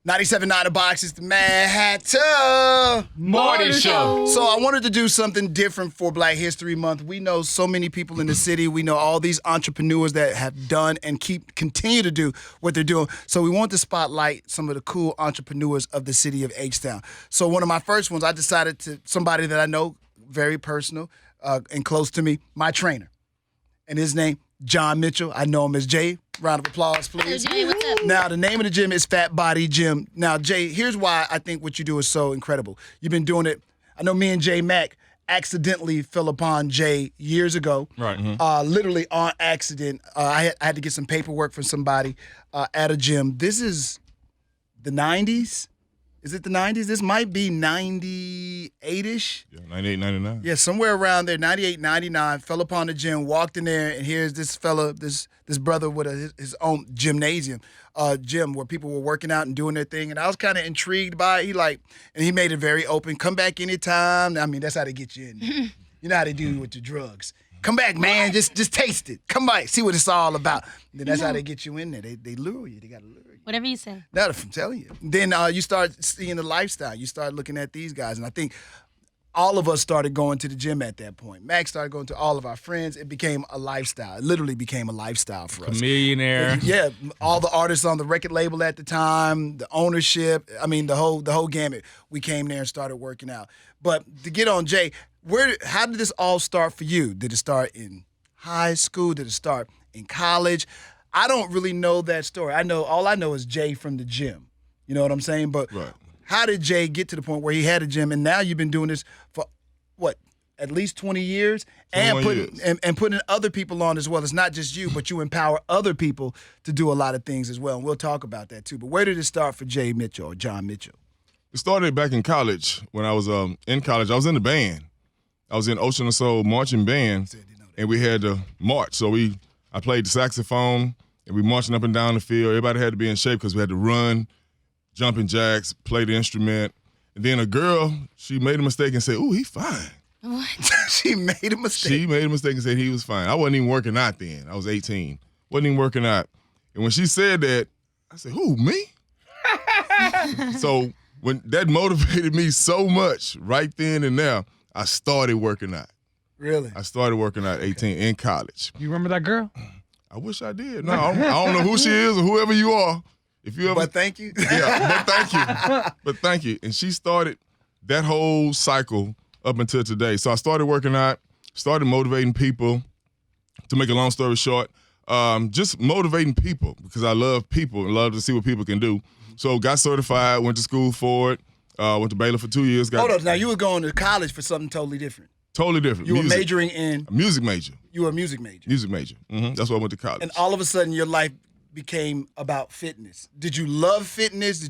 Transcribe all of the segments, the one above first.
97.9 The Box is the Madd Hatta Morning Show. So I wanted to do something different for Black History Month. We know so many people in the city. We know all these entrepreneurs that have done and continue to do what they're doing. So we want to spotlight some of the cool entrepreneurs of the city of H-Town. So one of my first ones, I decided to somebody that I know very personal and close to me, my trainer. And his name, John Mitchell. I know him as Jay. Round of applause, please. Hello, Jay. What's up? Now, the name of the gym is Phat Body Gym. Now, Jay, here's why I think what you do is so incredible. You've been doing it. I know me and Jay Mack accidentally fell upon Jay years ago. Right. Mm-hmm. Literally on accident. I had to get some paperwork from somebody at a gym. This is the 90s. Is it the 90s? This might be 98-ish. Yeah, 98, 99. Yeah, somewhere around there, 98, 99, fell upon the gym, walked in there, and here's this fella, this brother with his own gymnasium, gym where people were working out and doing their thing. And I was kind of intrigued by it. He made it very open. Come back anytime. I mean, that's how they get you in there. You know how they do with the drugs. Come back, man. Just taste it. Come back. See what it's all about. And then that's how they get you in there. They lure you. They got to lure you. Whatever you say. That's what I'm telling you. Then you start seeing the lifestyle. You start looking at these guys. And I think all of us started going to the gym at that point. Max started going to all of our friends. It became a lifestyle. It literally became a lifestyle for us. Millionaire. Yeah, all the artists on the record label at the time, the ownership, I mean, the whole gamut. We came there and started working out. But to get on Jay, how did this all start for you? Did it start in high school? Did it start in college? I don't really know that story. All I know is Jay from the gym. You know what I'm saying? But Right. How did Jay get to the point where he had a gym and now you've been doing this for at least 20 years? 21 years. And putting other people on as well. It's not just you, but you empower other people to do a lot of things as well. And we'll talk about that too. But where did it start for Jay Mitchell or John Mitchell? It started back in college. When I was in college, I was in the band. I was in Ocean and Soul marching band, and we had to march. So I played the saxophone, and we marching up and down the field. Everybody had to be in shape because we had to run, jumping jacks, play the instrument. And then a girl, she made a mistake and said, "Ooh, he fine." What? She made a mistake. She made a mistake and said he was fine. I wasn't even working out then. I was 18. Wasn't even working out. And when she said that, I said, "Who, me?" So when that motivated me so much right then and there, I started working out. Really? I started working out at 18 in college. You remember that girl? I wish I did. No, I don't know who she is or whoever you are. If you ever, But thank you. yeah, but thank you. But thank you. And she started that whole cycle up until today. So I started working out, started motivating people. To make a long story short, just motivating people because I love people and love to see what people can do. So got certified, went to school for it, went to Baylor for 2 years. Hold on. Now, you were going to college for something totally different. Totally different. You were Music. majoring in, A music major. you were a music major. Music major. That's why I went to college. And all of a sudden, your life became about fitness. Did you love fitness?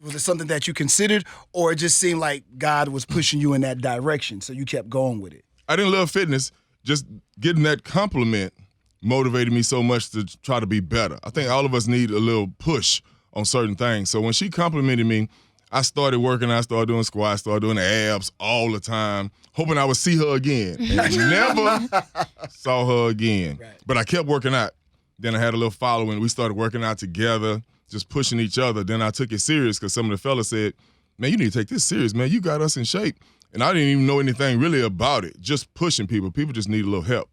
Was it something that you considered, or it just seemed like God was pushing you in that direction, so you kept going with it? I didn't love fitness. Just getting that compliment motivated me so much to try to be better. I think all of us need a little push on certain things. So when she complimented me, I started working. I started doing squats, started doing the abs all the time, hoping I would see her again. And never saw her again. Right. But I kept working out. Then I had a little following. We started working out together, just pushing each other. Then I took it serious because some of the fellas said, "Man, you need to take this serious, man. You got us in shape." And I didn't even know anything really about it, just pushing people. People just need a little help.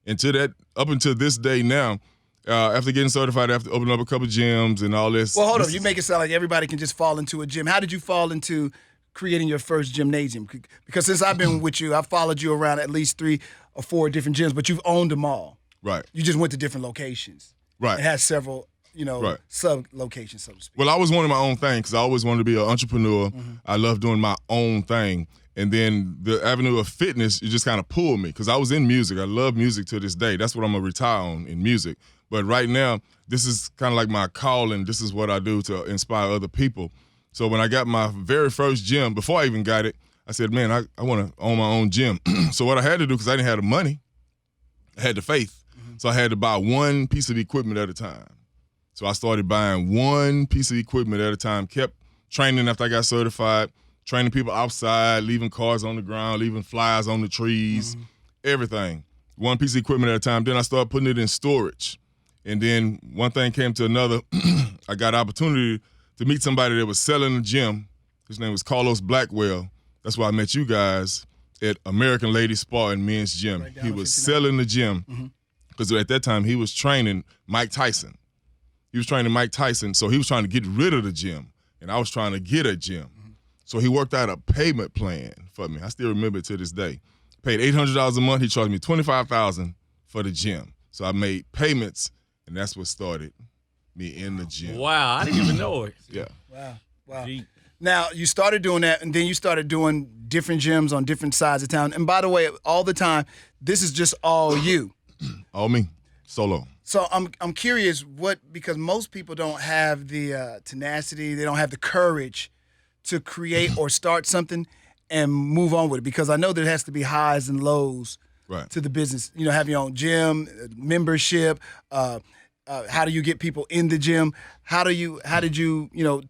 And to that, up until this day now, after getting certified, after opening up a couple gyms and all this. Well, hold on. You make it sound like everybody can just fall into a gym. How did you fall into creating your first gymnasium? Because since I've been with you, I've followed you around at least 3 or 4 different gyms, but you've owned them all. Right. You just went to different locations. Right. It has several, Right. sub-locations, so to speak. Well, I always wanted my own thing because I always wanted to be an entrepreneur. I love doing my own thing. And then the avenue of fitness, it just kind of pulled me because I was in music. I love music to this day. That's what I'm going to retire on, in music. But right now, this is kind of like my calling. This is what I do to inspire other people. So when I got my very first gym, before I even got it, I said, man, I want to own my own gym. So what I had to do, because I didn't have the money, I had the faith. So I had to buy one piece of equipment at a time. So I started buying one piece of equipment at a time, kept training after I got certified, training people outside, leaving cars on the ground, leaving flyers on the trees, everything. One piece of equipment at a time. Then I started putting it in storage. And then one thing came to another. I got opportunity to meet somebody that was selling a gym. His name was Carlos Blackwell. That's why I met you guys at American Ladies Spa and Men's Gym. Right He was selling the gym because at that time he was training Mike Tyson. So he was trying to get rid of the gym, and I was trying to get a gym. So he worked out a payment plan for me. I still remember it to this day. Paid $800 a month. He charged me $25,000 for the gym. So I made payments, and that's what started me in the gym. Wow, I didn't even know it. Yeah. Wow. Now, you started doing that, and then you started doing different gyms on different sides of town. And by the way, all the time, this is just all you. All me, solo. So I'm curious because most people don't have the tenacity, they don't have the courage to create or start something and move on with it, because I know there has to be highs and lows to the business. You know, have your own gym, membership, how do you get people in the gym? How did you,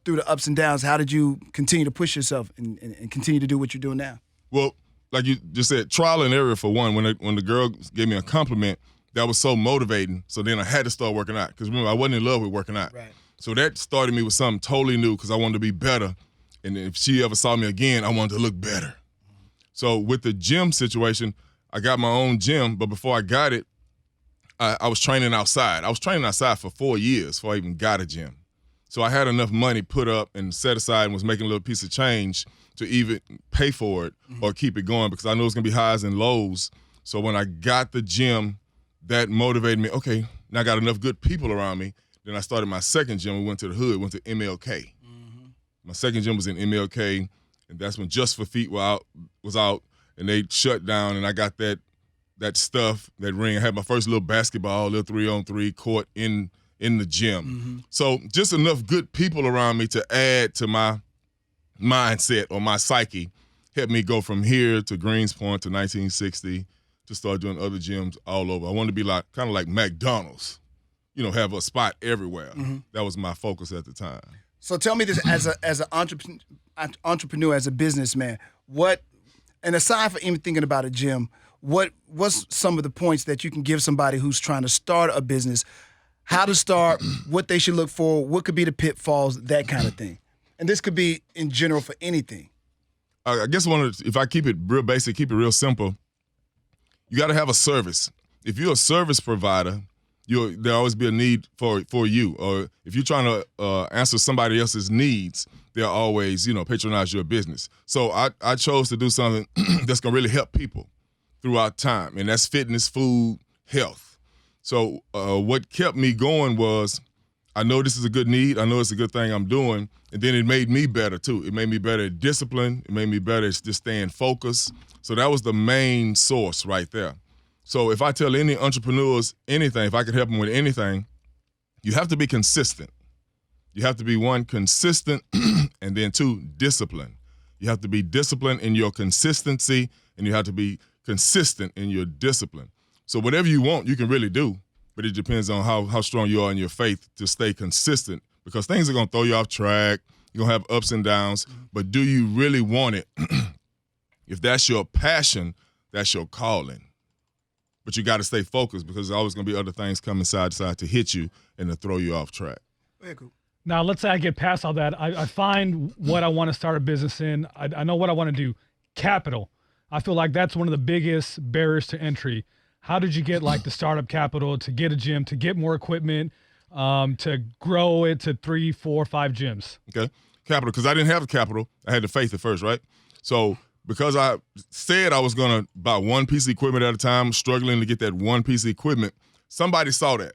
through the ups and downs, how did you continue to push yourself and continue to do what you're doing now? Well, like you just said, trial and error for one. When the girl gave me a compliment, that was so motivating. So then I had to start working out. Because remember, I wasn't in love with working out. Right. So that started me with something totally new because I wanted to be better. And if she ever saw me again, I wanted to look better. So with the gym situation, I got my own gym. But before I got it, I was training outside. I was training outside for 4 years before I even got a gym. So I had enough money put up and set aside and was making a little piece of change to even pay for it or keep it going, because I know it's going to be highs and lows. So when I got the gym, that motivated me. Okay, now I got enough good people around me. Then I started my second gym. We went to the hood, went to MLK. My second gym was in MLK, and that's when Just for Feet was out, and they shut down, and I got that stuff, that ring. I had my first little basketball, little 3-on-3 court in the gym. So just enough good people around me to add to my mindset or my psyche helped me go from here to Greenspoint to 1960 to start doing other gyms all over. I wanted to be kind of like McDonald's, have a spot everywhere. That was my focus at the time. So tell me this, as an entrepreneur, as a businessman, and aside from even thinking about a gym, what's some of the points that you can give somebody who's trying to start a business, how to start, what they should look for, what could be the pitfalls, that kind of thing? And this could be in general for anything. I guess if I keep it real basic, keep it real simple, you got to have a service. If you're a service provider, there'll always be a need for you. Or if you're trying to answer somebody else's needs, they'll always, patronize your business. So I chose to do something that's going to really help people throughout time, and that's fitness, food, health. So what kept me going was, I know this is a good need. I know it's a good thing I'm doing. And then it made me better, too. It made me better at discipline. It made me better at just staying focused. So that was the main source right there. So if I tell any entrepreneurs anything, if I could help them with anything, you have to be consistent. You have to be, one, consistent, and then two, disciplined. You have to be disciplined in your consistency, and you have to be consistent in your discipline. So whatever you want, you can really do, but it depends on how strong you are in your faith to stay consistent, because things are going to throw you off track. You're going to have ups and downs, but do you really want it? If that's your passion, that's your calling. But you got to stay focused, because there's always going to be other things coming side to side to hit you and to throw you off track. Very cool. Now, let's say I get past all that. I find what I want to start a business in. I know what I want to do. Capital. I feel like that's one of the biggest barriers to entry. How did you get the startup capital to get a gym, to get more equipment, to grow it to 3, 4, 5 gyms? Okay. Capital, because I didn't have the capital. I had the faith at first, right? So because I said I was going to buy one piece of equipment at a time, struggling to get that one piece of equipment, somebody saw that.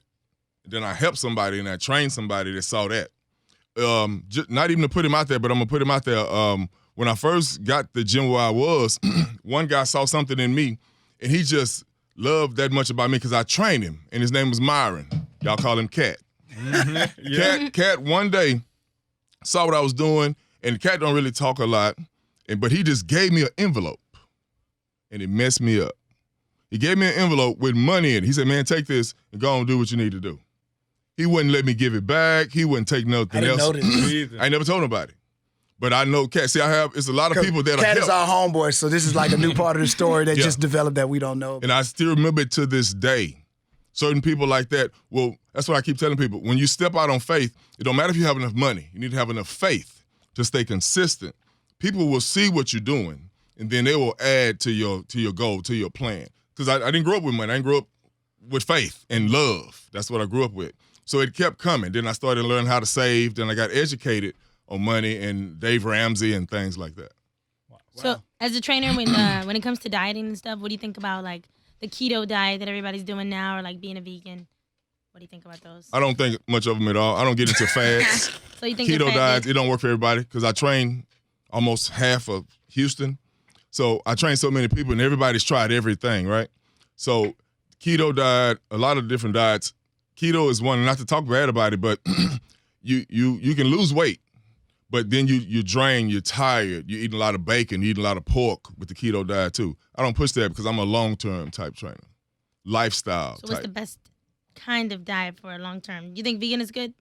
Then I helped somebody and I trained somebody that saw that. Not even to put him out there, but I'm going to put him out there. When I first got the gym where I was, one guy saw something in me, and he just loved that much about me because I trained him, and his name was Myron. Y'all call him Cat. Yeah. Cat one day saw what I was doing, and Cat don't really talk a lot, but he just gave me an envelope, and it messed me up. He gave me an envelope with money in it. He said, man, take this and go and do what you need to do. He wouldn't let me give it back. He wouldn't take nothing else. I didn't know this. I ain't never told nobody. But I know Cat. See, it's a lot of people that Cat help. is our homeboy, so this is like a new part of the story that just developed that we don't know about. And I still remember it to this day. certain people like that. Well, that's what I keep telling people. When you step out on faith, it don't matter if you have enough money. You need to have enough faith to stay consistent. People will see what you're doing, and then they will add to your goal, to your plan. Because I didn't grow up with money. I didn't grow up with faith and love. That's what I grew up with. So it kept coming. Then I started learning how to save. Then I got educated on money and Dave Ramsey and things like that. Wow. So as a trainer, when it comes to dieting and stuff, what do you think about like the keto diet that everybody's doing now, or like being a vegan? What do you think about those? I don't think much of them at all. I don't get into fads. So you think keto diets, it don't work for everybody because I train almost half of Houston. So I train so many people and everybody's tried everything, right? So keto diet, a lot of different diets. Keto is one, not to talk bad about it, but you can lose weight, but then you drain, you're tired, you eat a lot of bacon, you eat a lot of pork with the keto diet too. I don't push that because I'm a long-term type trainer, lifestyle So what's the best kind of diet for a long-term? You think vegan is good?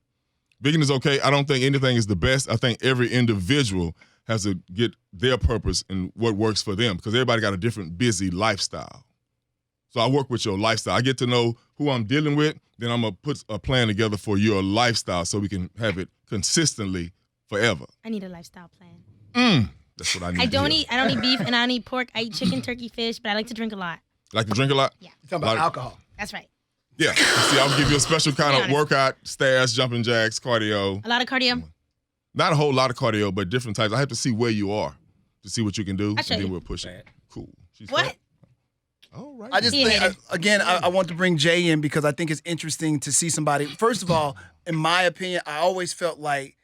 Vegan is okay. I don't think anything is the best. I think every individual has to get their purpose and what works for them because everybody got a different busy lifestyle. So I work with your lifestyle. I get to know who I'm dealing with, then I'm going to put a plan together for your lifestyle so we can have it consistently forever. I need a lifestyle plan. That's what I need. I don't eat beef and I don't eat pork. I eat chicken, turkey, fish, but I like to drink a lot. Like to drink a lot? Yeah. You're talking about alcohol. That's right. Yeah. See, I'll give you a special kind of workout, stairs, jumping jacks, cardio. A lot of cardio? Not a whole lot of cardio, but different types. I have to see where you are to see what you can do, and then we'll push it. Cool. She's what? Fat. All right. I just think, again, I want to bring Jay in because I think it's interesting to see somebody. First of all, in my opinion, I always felt like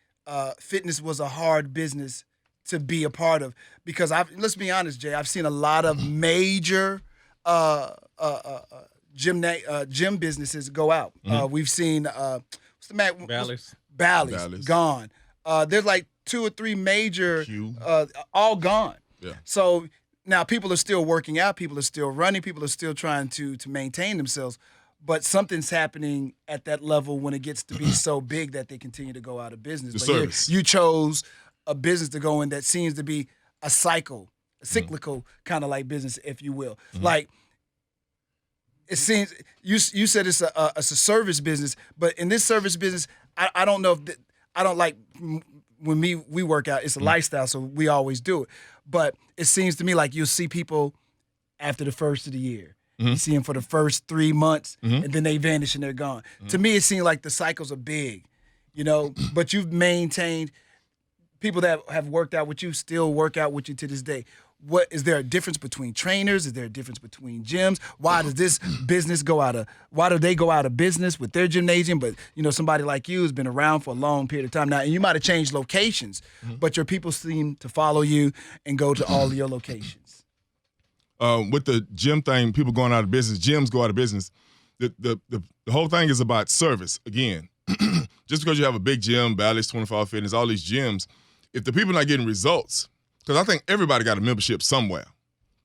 fitness was a hard business to be a part of because let's be honest, Jay, I've seen a lot of major gym businesses go out. We've seen what's the Matt? Bally's gone. There's like 2 or 3 major all gone. Yeah. So now people are still working out, people are still running, people are still trying to maintain themselves, but something's happening at that level when it gets to be so big that they continue to go out of business. The service. You chose a business to go in that seems to be a cyclical kind of like business, if you will. Like it seems you said it's a service business, but in this service business, I don't know if I don't like when we work out. It's a lifestyle, so we always do it. But it seems to me like you'll see people after the first of the year. You see them for the first 3 months, and then they vanish and they're gone. To me, it seems like the cycles are big, but you've maintained people that have worked out with you still work out with you to this day. What is there a difference between trainers? Is there a difference between gyms? Why does this business why do they go out of business with their gymnasium? But somebody like you has been around for a long period of time now, and you might have changed locations, but your people seem to follow you and go to all of your locations. With the gym thing, people going out of business, gyms go out of business. The whole thing is about service. Again, just because you have a big gym, Bally's, 24 Fitness, all these gyms, if the people are not getting results, because I think everybody got a membership somewhere,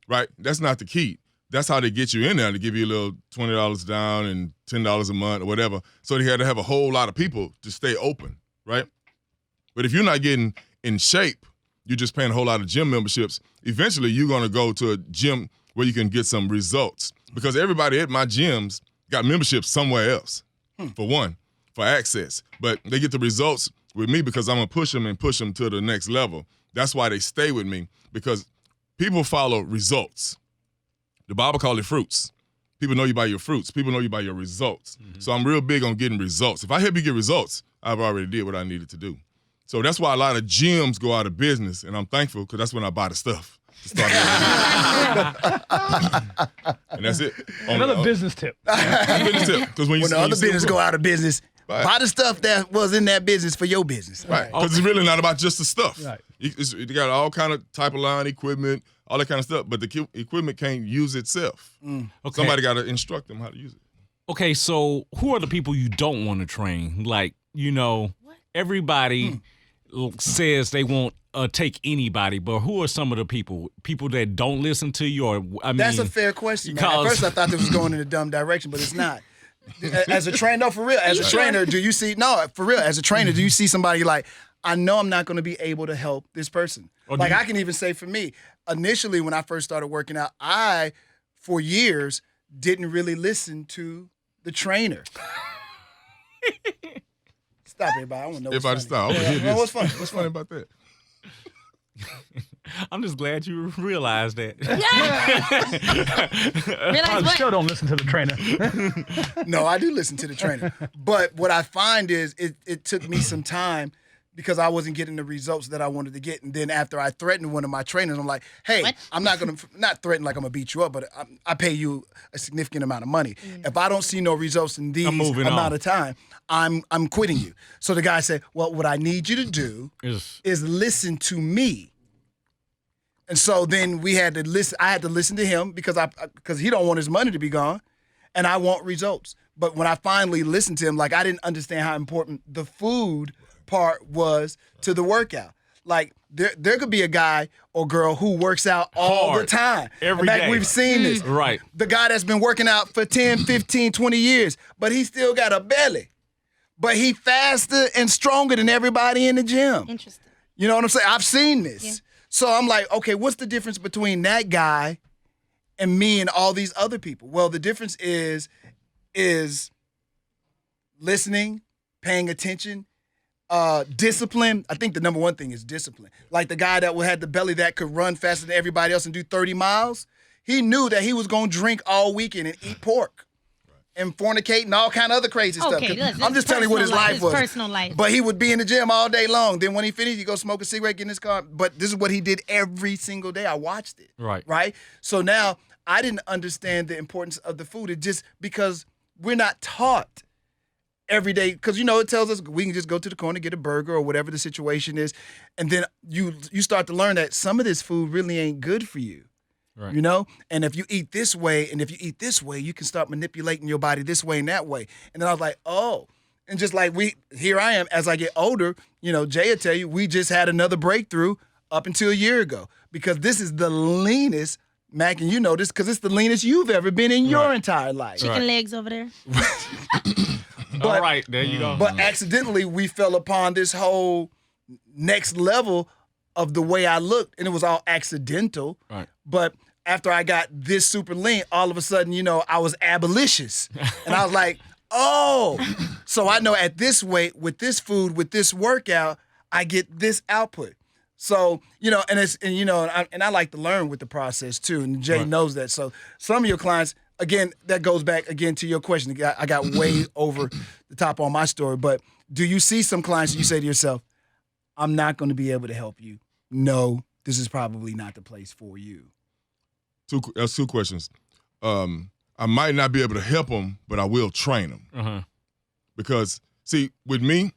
right? That's not the key. That's how they get you in there, to give you a little $20 down and $10 a month or whatever. So they had to have a whole lot of people to stay open, right? But if you're not getting in shape, you're just paying a whole lot of gym memberships, eventually you're going to go to a gym where you can get some results. Because everybody at my gyms got memberships somewhere else, for access. But they get the results with me because I'm going to push them to the next level. That's why they stay with me, because people follow results. The Bible calls it fruits. People know you by your fruits. People know you by your results. So I'm real big on getting results. If I help you get results, I've already did what I needed to do. So that's why a lot of gyms go out of business, and I'm thankful because that's when I buy the stuff. And that's it. Another business tip. Business tip. Because when the other business go out of business, buy the stuff that was in that business for your business. Right. Because it's really not about just the stuff. Right. You got all kind of type of line equipment, all that kind of stuff, but the equipment can't use itself. Okay. Somebody got to instruct them how to use it. Okay, so who are the people you don't want to train? Like, everybody says they won't take anybody, but who are some of the people that don't listen to you? Or that's a fair question. Man. At first, I thought this was going in a dumb direction, but it's not. As a trainer, no, for real. As a trainer, do you see? No, for real. As a trainer, do you see somebody like, I know I'm not going to be able to help this person? Like I can even say for me, initially when I first started working out, I, for years, didn't really listen to the trainer. Stop, everybody. I want to know Everybody what's funny. stop. Okay, Yeah, what's funny? What's funny about that? I'm just glad you realized that. Realize I what? still don't listen to the trainer. No, I do listen to the trainer. But what I find is it took me some time because I wasn't getting the results that I wanted to get. And then after I threatened one of my trainers, I'm like, hey, What? I'm not going to, not threaten like I'm going to beat you up, but I pay you a significant amount of money. If I don't see no results in these moving amount on. of time, I'm quitting you. So the guy said, well, what I need you to do is listen to me. And so then we had to listen. I had to listen to him because he don't want his money to be gone, and I want results. But when I finally listened to him, like I didn't understand how important the food part was to the workout. Like there could be a guy or girl who works out all the Hard. time. Every In fact, day. we've seen this. Right. The guy that's been working out for 10, 15, 20 years, but he still got a belly. But he faster and stronger than everybody in the gym. Interesting. You know what I'm saying? I've seen this. Yeah. So I'm like, okay, what's the difference between that guy and me and all these other people? Well, the difference is listening, paying attention, discipline. I think the number one thing is discipline. Like the guy that had the belly that could run faster than everybody else and do 30 miles, he knew that he was going to drink all weekend and eat pork. And fornicate and all kind of other crazy stuff. Okay, 'Cause listen, I'm just telling you what his life was. Personal life. But he would be in the gym all day long. Then when he finished, he'd go smoke a cigarette, get in his car. But this is what he did every single day. I watched it. Right. Right? So now I didn't understand the importance of the food. It just because we're not taught every day. Because, it tells us we can just go to the corner, get a burger or whatever the situation is. And then you start to learn that some of this food really ain't good for you. Right. And if you eat this way and if you eat this way, you can start manipulating your body this way and that way. And then I was like, oh. And just like here I am, as I get older, Jay will tell you, we just had another breakthrough up until a year ago because this is the leanest, Mac, and you know this because it's the leanest you've ever been in your entire life. Chicken legs over there. All right, there you go. But accidentally, we fell upon this whole next level of the way I looked, and it was all accidental. Right. But after I got this super lean, all of a sudden, I was abolitious. And I was like, oh, so I know at this weight, with this food, with this workout, I get this output. So, and I like to learn with the process too. And Jay knows that. So some of your clients, again, that goes back again to your question. I got way over the top on my story, but do you see some clients and you say to yourself, I'm not going to be able to help you? No, this is probably not the place for you. That's two questions. I might not be able to help them, but I will train them. Uh-huh. Because, see, with me,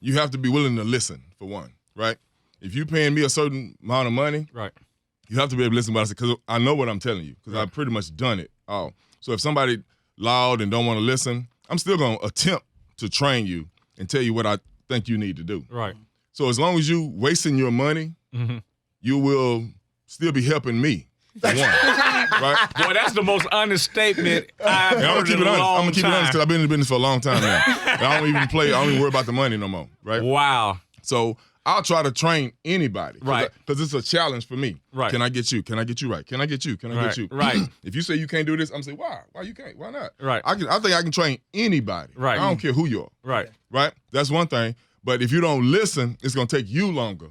you have to be willing to listen, for one, right? If you're paying me a certain amount of money, Right. you have to be able to listen to what I say, because I know what I'm telling you, because I've pretty much done it all. So if somebody loud and don't want to listen, I'm still going to attempt to train you and tell you what I think you need to do. Right. So as long as you wasting your money, you will still be helping me, for one, right? Boy, that's the most honest statement I've And I'm heard gonna keep in it a honest. I'm long gonna keep it honest time. because I've been in the business for a long time now. And I don't even worry about the money no more, right? Wow. So I'll try to train anybody, Right. Because it's a challenge for me. Right. Can I get you? Can I get you right? Can I get you? Can I get you? Right. If you say you can't do this, I'm saying why? Why you can't? Why not? Right. I think I can train anybody. Right. I don't care who you are. Right. Right. That's one thing. But if you don't listen, it's gonna take you longer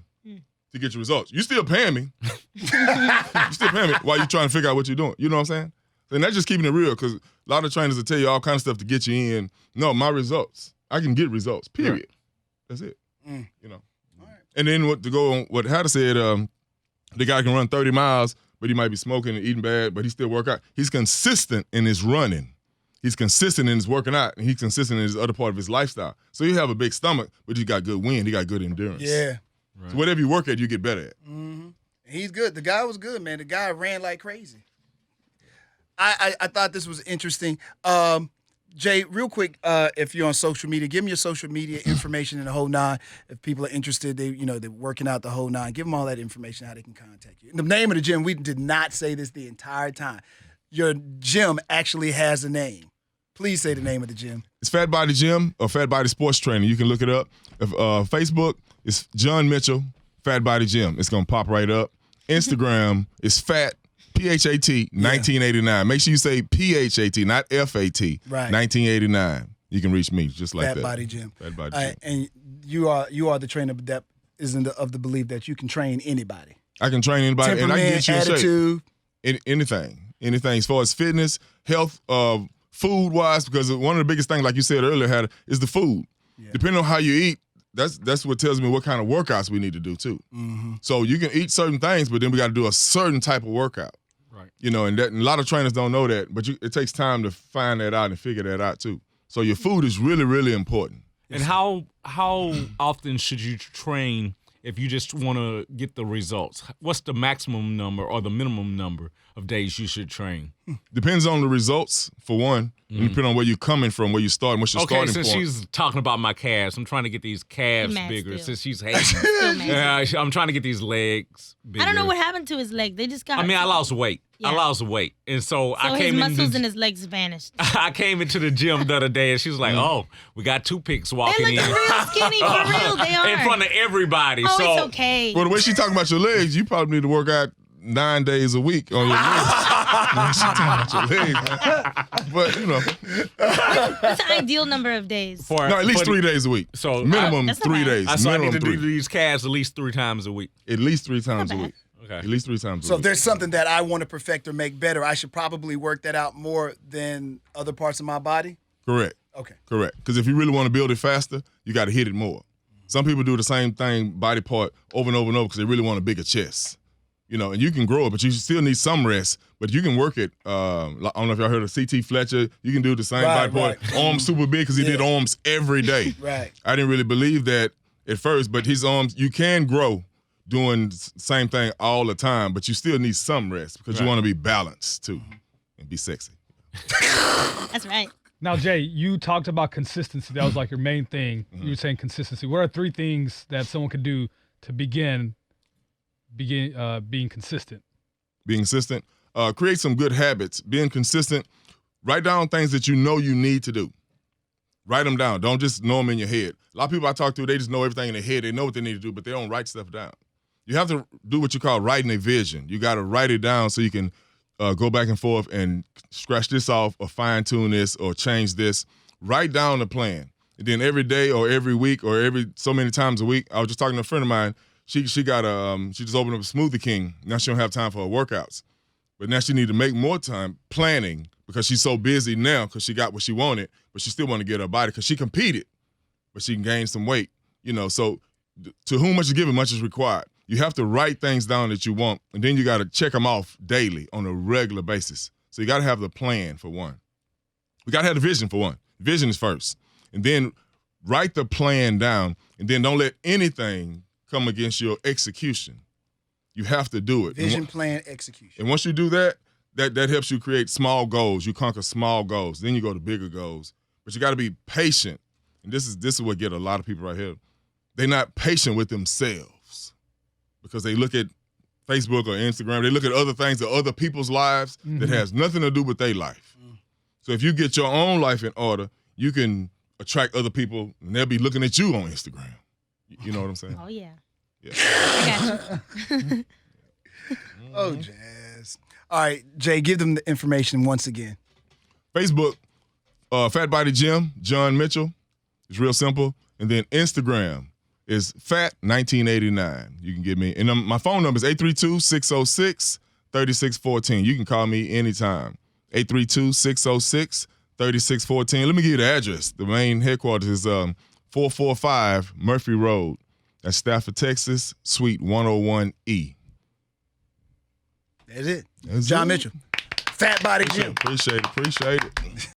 to get your results. You still paying me. You still paying me while you're trying to figure out what you're doing. You know what I'm saying? And that's just keeping it real, because a lot of trainers will tell you all kinds of stuff to get you in. No, my results. I can get results. Period. Right. That's it. And then to go on what Hatta said, the guy can run 30 miles, but he might be smoking and eating bad, but he still work out. He's consistent in his running. He's consistent in his working out, and he's consistent in his other part of his lifestyle. So you have a big stomach, but you got good wind. He got good endurance. Yeah. Right. So whatever you work at, you get better at. Mm-hmm. He's good. The guy was good, man. The guy ran like crazy. I thought this was interesting. Jay, real quick, if you're on social media, give me your social media information and the whole nine. If people are interested, they're working out the whole nine. Give them all that information, how they can contact you. And the name of the gym, we did not say this the entire time. Your gym actually has a name. Please say the name of the gym. It's Phat Body Gym or Phat Body Sports Training. You can look it up. If, Facebook, it's John Mitchell, Phat Body Gym. It's going to pop right up. Instagram is Phat PHAT 1989. Make sure you say PHAT, not FAT. Right. 1989. You can reach me just like Phat that. Body Gym. Phat Body Gym. And you are the trainer that is of the belief that you can train anybody. I can train anybody, and I can get you in attitude. shape. Anything as far as fitness, health, food wise, because one of the biggest things, like you said earlier, is the food. Yeah. Depending on how you eat, that's what tells me what kind of workouts we need to do too. Mm-hmm. So you can eat certain things, but then we got to do a certain type of workout. Right. And a lot of trainers don't know that, but it takes time to find that out and figure that out too. So your food is really, really important. And how often should you train if you just want to get the results? What's the maximum number or the minimum number of days you should train? Depends on the results, for one. And depending on where you're coming from, where you start, and what's your starting point. Okay, since she's talking about my calves, I'm trying to get these calves bigger. Since she's hating. I'm trying to get these legs bigger. I don't know what happened to his leg. They just got. I lost weight. Yeah. I lost weight, and so I came. His muscles and his legs vanished. I came into the gym the other day, and she was like, "Oh, we got toothpicks walking in." They look real skinny, for real. They are in front of everybody. Oh, so, it's okay. Well, the way she talking about your legs, you probably need to work out 9 days a week on your legs. She talking about your legs, but What's the ideal number of days? At least 3 days a week. So minimum 3 days. So I need to minimum do these calves at least 3 times a week. At least 3 times a week. Okay. At least 3 times a week. So if there's something that I want to perfect or make better, I should probably work that out more than other parts of my body? Correct. Okay. Correct. Because if you really want to build it faster, you got to hit it more. Some people do the same thing, body part, over and over and over because they really want a bigger chest. And you can grow it, but you still need some rest. But you can work it. I don't know if y'all heard of C.T. Fletcher. You can do the same body part. Arms super big because he did arms every day. Right. I didn't really believe that at first, but his arms, you can grow doing the same thing all the time, but you still need some rest because you want to be balanced too and be sexy. That's right. Now, Jay, you talked about consistency. That was like your main thing. You were saying consistency. What are 3 things that someone could do to begin being consistent? Being consistent. Create some good habits. Being consistent. Write down things that you know you need to do. Write them down. Don't just know them in your head. A lot of people I talk to, they just know everything in their head. They know what they need to do, but they don't write stuff down. You have to do what you call writing a vision. You got to write it down so you can go back and forth and scratch this off or fine-tune this or change this. Write down the plan. And then every day or every week or every so many times a week, I was just talking to a friend of mine. She just opened up a Smoothie King. Now she don't have time for her workouts. But now she need to make more time planning because she's so busy now because she got what she wanted, but she still want to get her body because she competed, but she can gain some weight. So to whom much is given, much is required. You have to write things down that you want, and then you got to check them off daily on a regular basis. So you got to have the plan for one. We got to have the vision for one. Vision is first. And then write the plan down, and then don't let anything come against your execution. You have to do it. Vision, plan, execution. And once you do that, that helps you create small goals. You conquer small goals. Then you go to bigger goals. But you got to be patient. And this is what get a lot of people right here. They're not patient with themselves because they look at Facebook or Instagram. They look at other things or other people's lives that has nothing to do with their life. So if you get your own life in order, you can attract other people, and they'll be looking at you on Instagram. You know what I'm saying? Oh, yeah. Yeah. I got you. Oh, Jazz. All right, Jay, give them the information once again. Facebook, Phat Body Gym, John Mitchell. It's real simple. And then Instagram is Phat1989. You can get me. And my phone number is 832-606-3614. You can call me anytime. 832-606-3614. Let me give you the address. The main headquarters is 445 Murphy Road. That's Stafford, Texas, Suite 101E. That's it. John Mitchell. Phat Body Gym. Appreciate it.